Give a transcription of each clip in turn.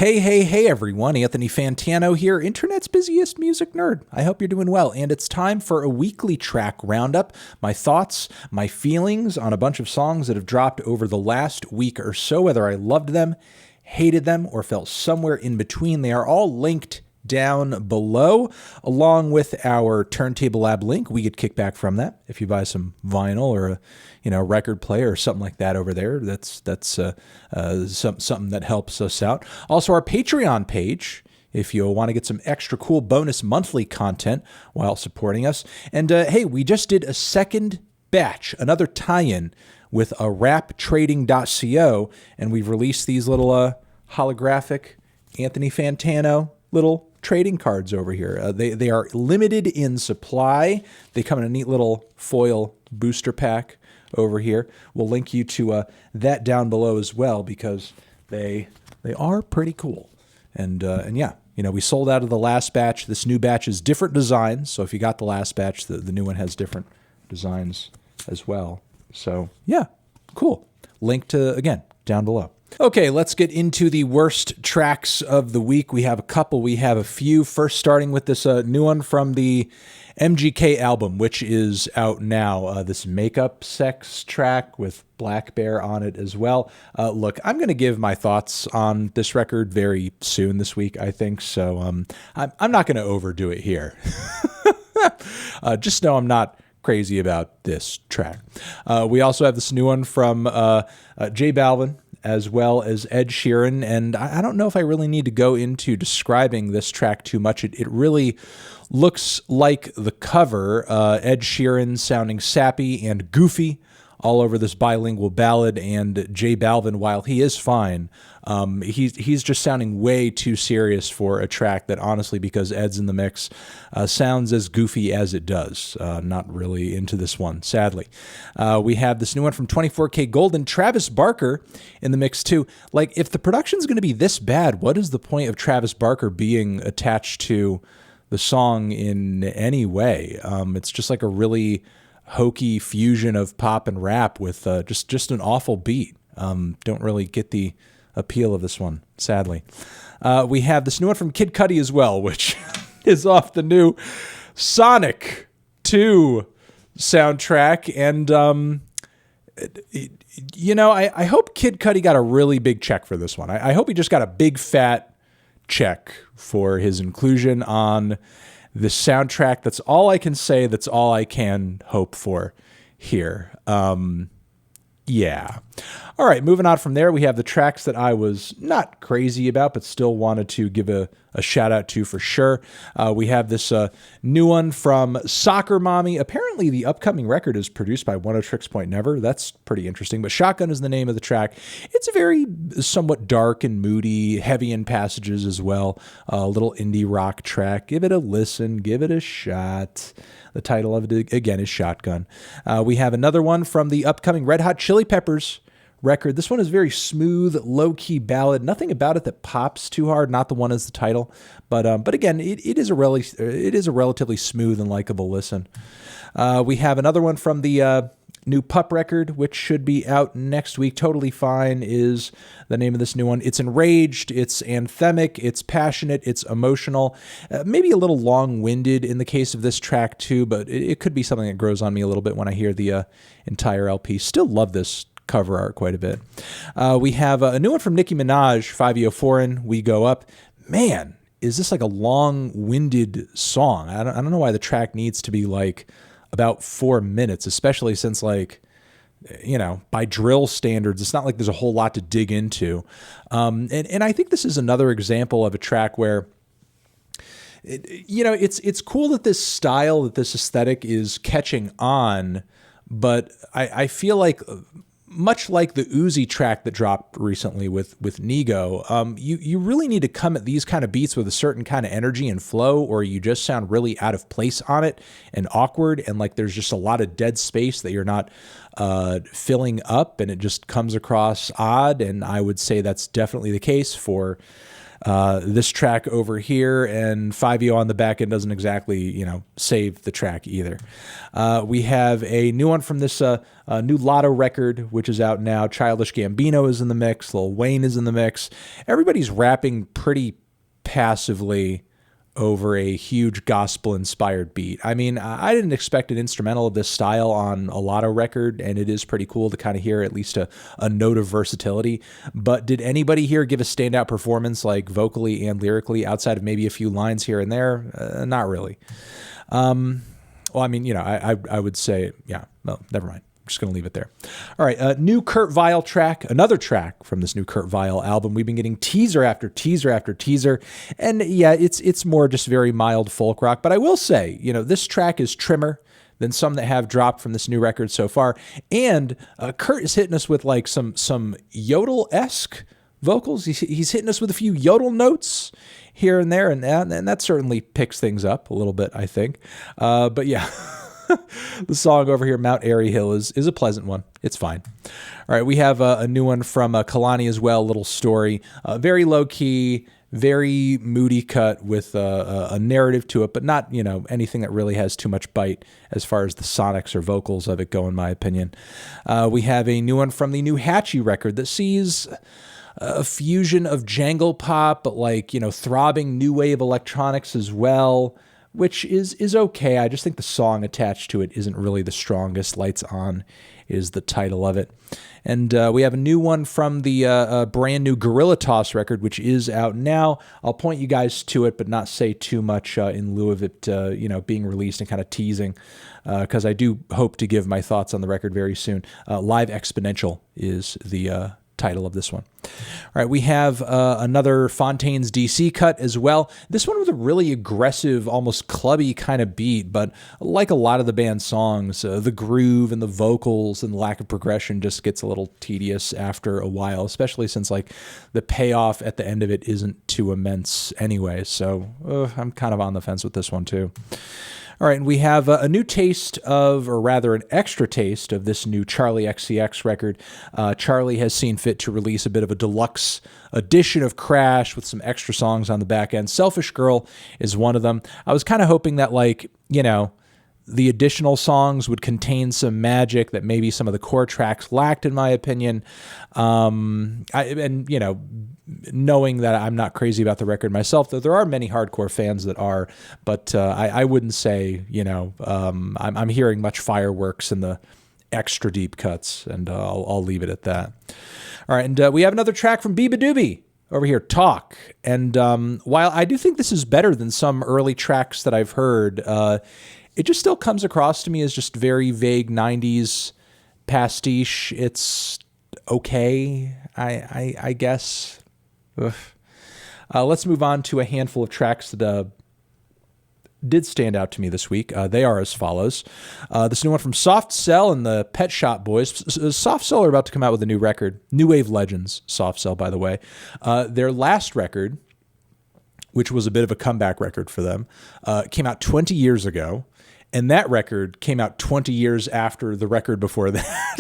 Hey, everyone. Anthony Fantano here, internet's busiest music nerd. I hope you're doing well, and it's time for a weekly track roundup. My thoughts, my feelings on a bunch of songs that have dropped over the last week or so, whether I loved them, hated them, or felt somewhere in between. They are all linked down below, along with our Turntable Lab link. We get kickback from that if you buy some vinyl or a record player or something like that over there. That's something that helps us out. Also, our Patreon page, if you want to get some extra cool bonus monthly content while supporting us. And hey, we just did a second batch, another tie-in with a raptrading.co, and we've released these little holographic Anthony Fantano little trading cards over here. They are limited in supply. They come in a neat little foil booster pack over here. We'll link you to that down below as well, because they are pretty cool. And yeah, we sold out of the last batch. This new batch is different designs. So if you got the last batch, the new one has different designs as well. So yeah, cool. Link to, again, down below. Okay, let's get into the worst tracks of the week. We have a couple, we have a few. First, starting with this new one from the MGK album, which is out now. This Makeup Sex track with Blackbear on it as well. Look, I'm going to give my thoughts on this record very soon this week, I think. So I'm not going to overdo it here. Just know I'm not crazy about this track. We also have this new one from J Balvin, as well as Ed Sheeran, and I don't know if I really need to go into describing this track too much. It really looks like the cover, Ed Sheeran sounding sappy and goofy all over this bilingual ballad, and J Balvin, while he is fine, he's just sounding way too serious for a track that, honestly, because Ed's in the mix, sounds as goofy as it does. Not really into this one, sadly. We have this new one from 24K Golden, Travis Barker, in the mix too. Like, if the production's going to be this bad, what is the point of Travis Barker being attached to the song in any way? It's just like a really hokey fusion of pop and rap with just an awful beat. Don't really get the appeal of this one, sadly. We have this new one from Kid Cudi as well, which is off the new Sonic 2 soundtrack. And, I hope Kid Cudi got a really big check for this one. I hope he just got a big fat check for his inclusion on the soundtrack. That's all I can say. That's all I can hope for here. Yeah. All right, moving on from there, we have the tracks that I was not crazy about, but still wanted to give a shout out to for sure. We have this new one from Soccer Mommy. Apparently, the upcoming record is produced by One O Tricks Point Never. That's pretty interesting. But Shotgun is the name of the track. It's a very somewhat dark and moody, heavy in passages as well. A little indie rock track. Give it a listen. Give it a shot. The title of it, again, is Shotgun. We have another one from the upcoming Red Hot Chili Peppers record. This one is very smooth, low-key ballad. Nothing about it that pops too hard. Not the one as the title, but again, it is a relatively smooth and likable listen. We have another one from the new Pup record, which should be out next week. Totally Fine is the name of this new one. It's enraged, it's anthemic, it's passionate, it's emotional, maybe a little long-winded in the case of this track too, but it could be something that grows on me a little bit when I hear the entire LP. Still love this cover art quite a bit. We have a new one from Nicki Minaj, Fivio Foreign, We Go Up. Man, is this like a long-winded song? I don't know why the track needs to be like about 4 minutes, especially since, like, by drill standards, it's not like there's a whole lot to dig into. And I think this is another example of a track where it's cool that this style, that this aesthetic is catching on, but I feel like, much like the Uzi track that dropped recently with Nigo, you really need to come at these kind of beats with a certain kind of energy and flow, or you just sound really out of place on it and awkward, and like there's just a lot of dead space that you're not filling up, and it just comes across odd. And I would say that's definitely the case for this track over here, and Fivio on the back end doesn't exactly, save the track either. We have a new one from this new Latto record, which is out now. Childish Gambino is in the mix. Lil Wayne is in the mix. Everybody's rapping pretty passively over a huge gospel-inspired beat. I mean, I didn't expect an instrumental of this style on a Latto record, and it is pretty cool to kind of hear at least a note of versatility. But did anybody here give a standout performance, like vocally and lyrically, outside of maybe a few lines here and there? Not really. Well, I mean, I would say, yeah, well, never mind. I'm just going to leave it there. All right, new Kurt Vile track, another track from this new Kurt Vile album. We've been getting teaser after teaser after teaser, and yeah, it's more just very mild folk rock. But I will say, this track is trimmer than some that have dropped from this new record so far, and Kurt is hitting us with like some yodel-esque vocals. He's hitting us with a few yodel notes here and there, and that certainly picks things up a little bit, I think. But yeah. The song over here, Mount Airy Hill, is a pleasant one. It's fine. All right, we have a new one from Kehlani as well, Little Story. Very low-key, very moody cut with a narrative to it, but not, anything that really has too much bite as far as the sonics or vocals of it go, in my opinion. We have a new one from the new Hatchie record that sees a fusion of jangle pop, but like, throbbing new wave electronics as well, which is okay. I just think the song attached to it isn't really the strongest. Lights On is the title of it. And we have a new one from the brand new Guerilla Toss record, which is out now. I'll point you guys to it, but not say too much in lieu of it being released and kind of teasing, because I do hope to give my thoughts on the record very soon. Live Exponential is the title of this one. All right, we have another Fontaines D.C. cut as well. This one with a really aggressive, almost clubby kind of beat, but like a lot of the band's songs, the groove and the vocals and the lack of progression just gets a little tedious after a while, especially since like the payoff at the end of it isn't too immense anyway. So I'm kind of on the fence with this one too. All right, and we have a new taste of, or rather an extra taste of this new Charli XCX record. Charli has seen fit to release a bit of a deluxe edition of Crash with some extra songs on the back end. Selfish Girl is one of them. I was kind of hoping that, like, the additional songs would contain some magic that maybe some of the core tracks lacked, in my opinion. Knowing that I'm not crazy about the record myself, though there are many hardcore fans that are, but I wouldn't say, I'm hearing much fireworks in the extra deep cuts, and I'll leave it at that. All right, and we have another track from beabadoobee over here, Talk. And while I do think this is better than some early tracks that I've heard, it just still comes across to me as just very vague 90s pastiche. It's okay, I guess. Let's move on to a handful of tracks that did stand out to me this week. They are as follows. This new one from Soft Cell and the Pet Shop Boys. Soft Cell are about to come out with a new record. New Wave Legends, Soft Cell, by the way. Their last record, which was a bit of a comeback record for them, came out 20 years ago. And that record came out 20 years after the record before that.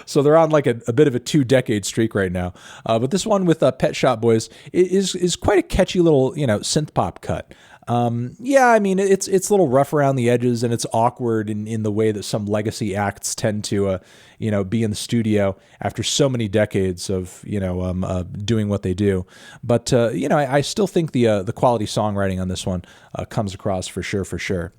So they're on like a bit of a 2-decade streak right now. But this one with Pet Shop Boys is quite a catchy little, synth pop cut. Yeah, I mean, it's a little rough around the edges, and it's awkward in the way that some legacy acts tend to, be in the studio after so many decades of, doing what they do. But, I still think the quality songwriting on this one comes across for sure.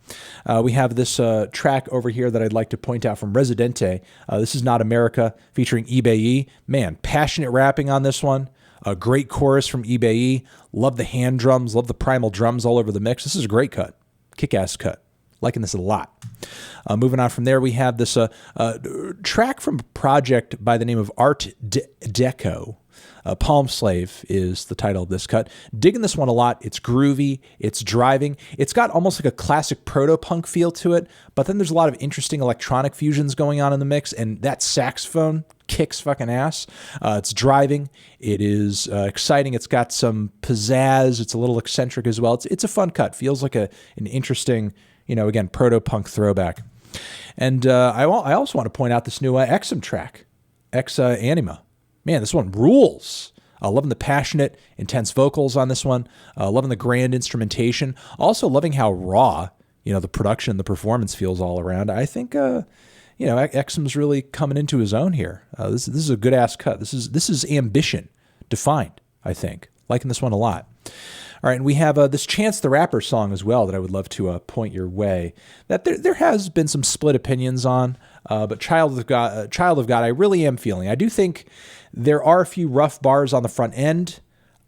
We have this track over here that I'd like to point out from Residente. This is Not America featuring Ibeyi. Man, passionate rapping on this one. A great chorus from Ibeyi. Love the hand drums. Love the primal drums all over the mix. This is a great cut. Kick-ass cut. Liking this a lot. Moving on from there, we have this track from a project by the name of Art Deco. Palm Slave is the title of this cut. Digging this one a lot. It's groovy. It's driving. It's got almost like a classic proto-punk feel to it, but then there's a lot of interesting electronic fusions going on in the mix, and that saxophone kicks fucking ass. It's driving. It is exciting. It's got some pizzazz. It's a little eccentric as well. It's a fun cut. Feels like an interesting, again, proto-punk throwback. And I also want to point out this new EXUM track, Anima. Man, this one rules. Loving the passionate, intense vocals on this one. Loving the grand instrumentation. Also loving how raw, the production, the performance feels all around. I think, EXUM's really coming into his own here. This is a good-ass cut. This is ambition defined, I think. Liking this one a lot. All right, and we have this Chance the Rapper song as well that I would love to point your way. That there has been some split opinions on, but Child of God, I really am feeling. I do think there are a few rough bars on the front end,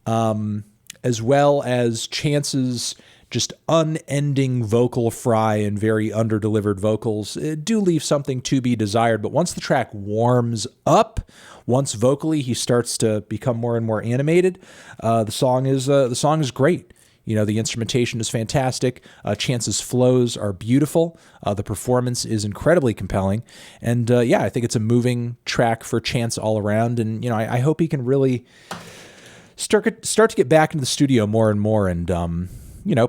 as well as Chance's just unending vocal fry and very under-delivered vocals do leave something to be desired. But once the track warms up, once vocally he starts to become more and more animated, the song is great. The instrumentation is fantastic. Chance's flows are beautiful. The performance is incredibly compelling. And I think it's a moving track for Chance all around. And, I hope he can really start to get back into the studio more and more and,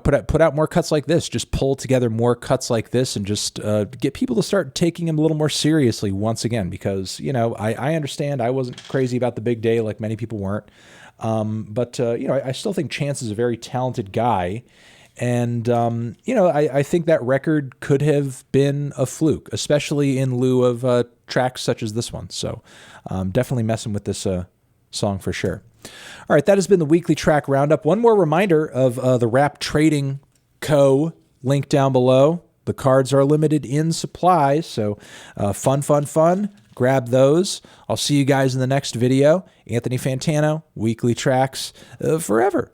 put out more cuts like this, just pull together more cuts like this and just get people to start taking him a little more seriously once again, because, I understand I wasn't crazy about the big day like many people weren't. But I still think Chance is a very talented guy. And, I think that record could have been a fluke, especially in lieu of tracks such as this one. So definitely messing with this song for sure. All right, that has been the weekly track roundup. One more reminder of the Rap Trading Co. link down below. The cards are limited in supply, so fun. Grab those. I'll see you guys in the next video. Anthony Fantano, weekly tracks forever.